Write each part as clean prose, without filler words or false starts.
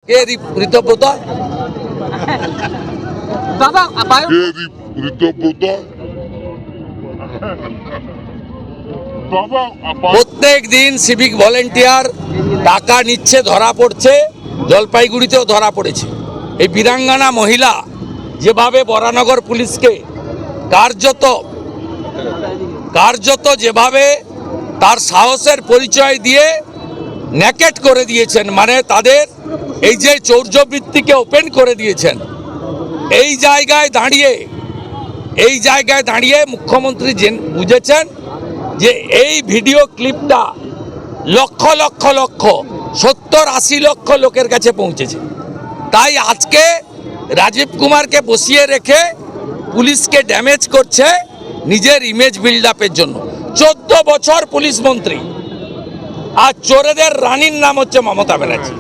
কে ঋতব্রত? দাদা প্রত্যেক দিন সিভিক ভলেন্টিয়ার টাকা নিচ্ছে, ধরা পড়ছে, জলপাইগুড়িতেও ধরা পড়েছে। এই বীরাঙ্গনা মহিলা যেভাবে বরানগর পুলিশকে কার্যত যেভাবে তার সাহসের পরিচয় দিয়ে ন্যাকেট করে দিয়েছেন, মানে তাদের এই যে চৌর্যবৃত্তিকে ওপেন করে দিয়েছেন, এই জায়গায় দাঁড়িয়ে মুখ্যমন্ত্রী বুঝেছেন যে এই ভিডিও ক্লিপটা লক্ষ 70-80 লক্ষ লোকের কাছে পৌঁছেছে। তাই আজকে রাজীব কুমারকে বসিয়ে রেখে পুলিশকে ড্যামেজ করছে নিজের ইমেজ বিল্ড আপের জন্য। 14 বছর পুলিশ মন্ত্রী, আর চোরেদের রানীর নাম হচ্ছে মমতা ব্যানার্জি।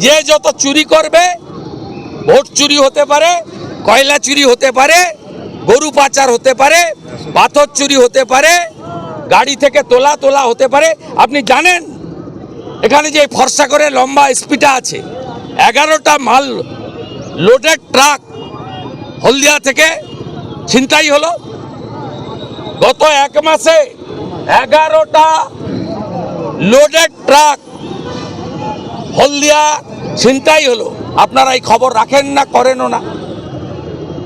যে যত চুরি করবে, ভোট চুরি হতে পারে, কয়লা চুরি হতে পারে, গরু পাচার হতে পারে, পাথর চুরি হতে পারে, গাড়ি থেকে তোলা হতে পারে। আপনি জানেন এখানে যে ফর্সা করে লম্বা এসপিটা আছে, 11টা মাল লোডেড ট্রাক হলদিয়া থেকে ছিনতাই হলো। গত 1 মাসে 11টা লোডেড ট্রাক হলদিয়া ছিনতাই হলো। আপনারা এই খবর রাখেন না, করেনও না।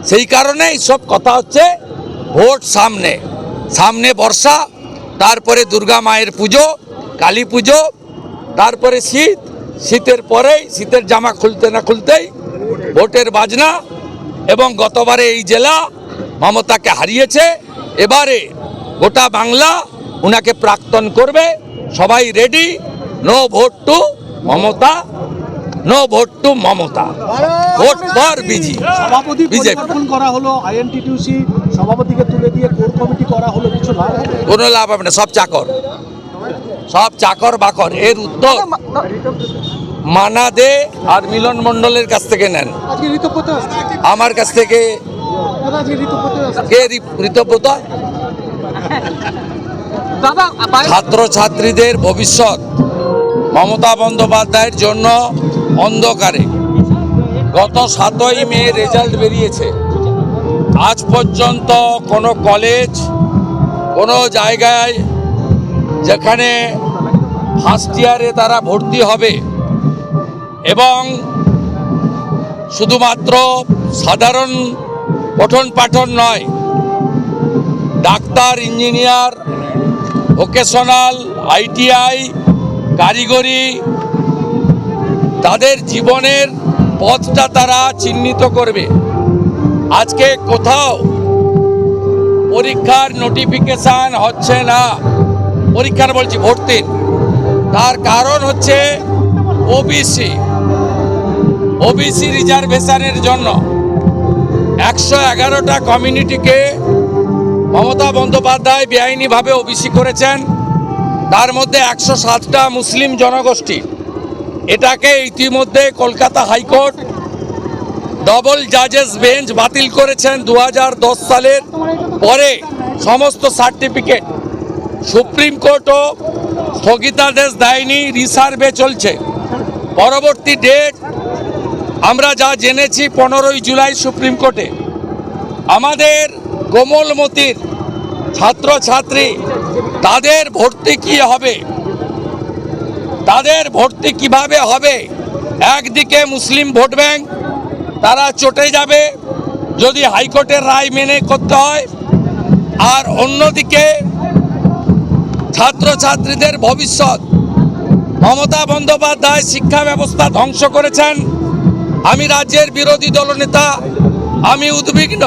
সেই কারণে এইসব কথা হচ্ছে। ভোট সামনে বর্ষা, তারপরে দুর্গা মায়ের পুজো, কালী পুজো, তারপরে শীতের পরেই শীতের জামা খুলতে না খুলতেই ভোটের বাজনা। এবং গতবারে এই জেলা মমতাকে হারিয়েছে, এবারে গোটা বাংলা উনাকে প্রাক্তন করবে। সবাই ready. No vote to Mamata, no vote to Mamata, vote for BJP. সভাপতি পরিবর্তন করা হলো, আইএনটিটিউসি সভাপতিকে তুলে দিয়ে কোর কমিটি করা হলো, কিছু লাভ হবে? কোনো লাভ হবে না। সব চাকর বাকর। এর উত্তর মানা দে আর মিলন মণ্ডলের কাছ থেকে নেন, আমার কাছ থেকে। কে ঋতব্রত? ছাত্রছাত্রীদের ভবিষ্যৎ মমতা বন্দ্যোপাধ্যায়ের জন্য অন্ধকারে। গত 7ই মে রেজাল্ট বেরিয়েছে, আজ পর্যন্ত কোনো কলেজ, কোনো জায়গায় যেখানে ফার্স্ট ইয়ারে তারা ভর্তি হবে এবং শুধুমাত্র সাধারণ পঠন পাঠন নয়, ডাক্তার, ইঞ্জিনিয়ার, ভোকেশনাল, ITI, কারিগরি, তাদের জীবনের পথটা তারা চিহ্নিত করবে। আজকে কোথাও পরীক্ষার নোটিফিকেশান হচ্ছে না, পরীক্ষার বলছি ভর্তির। তার কারণ হচ্ছে ওবিসি রিজার্ভেশনের জন্য 111টা কমিউনিটিকে মমতা বন্দ্যোপাধ্যায় বেআইনিভাবে ওবিসি করেছেন। তার মধ্যে 107টা মুসলিম জনগোষ্ঠী। এটাকে ইতিমধ্যে কলকাতা হাইকোর্ট ডবল জাজেস বেঞ্চ বাতিল করেছেন 2010 সালের পরে সমস্ত সার্টিফিকেট। সুপ্রিম কোর্টও স্থগিতাদেশ দেয়নি, রিসার্ভে চলছে। পরবর্তী ডেট আমরা যা জেনেছি 15ই জুলাই সুপ্রিম কোর্টে। আমাদের কোমলমতির ছাত্রছাত্রী, তাদের ভর্তি কি হবে, তাদের ভর্তি কিভাবে হবে? একদিকে মুসলিম ভোট ব্যাংক, তারা চটে যাবে যদি হাইকোর্টের রায় মেনে করতে হয়, আর অন্যদিকে ছাত্রছাত্রীদের ভবিষ্যৎ। মমতা বন্দ্যোপাধ্যায় শিক্ষা ব্যবস্থা ধ্বংস করেছেন। আমি রাজ্যের বিরোধী দলনেতা, আমি উদ্বিগ্ন।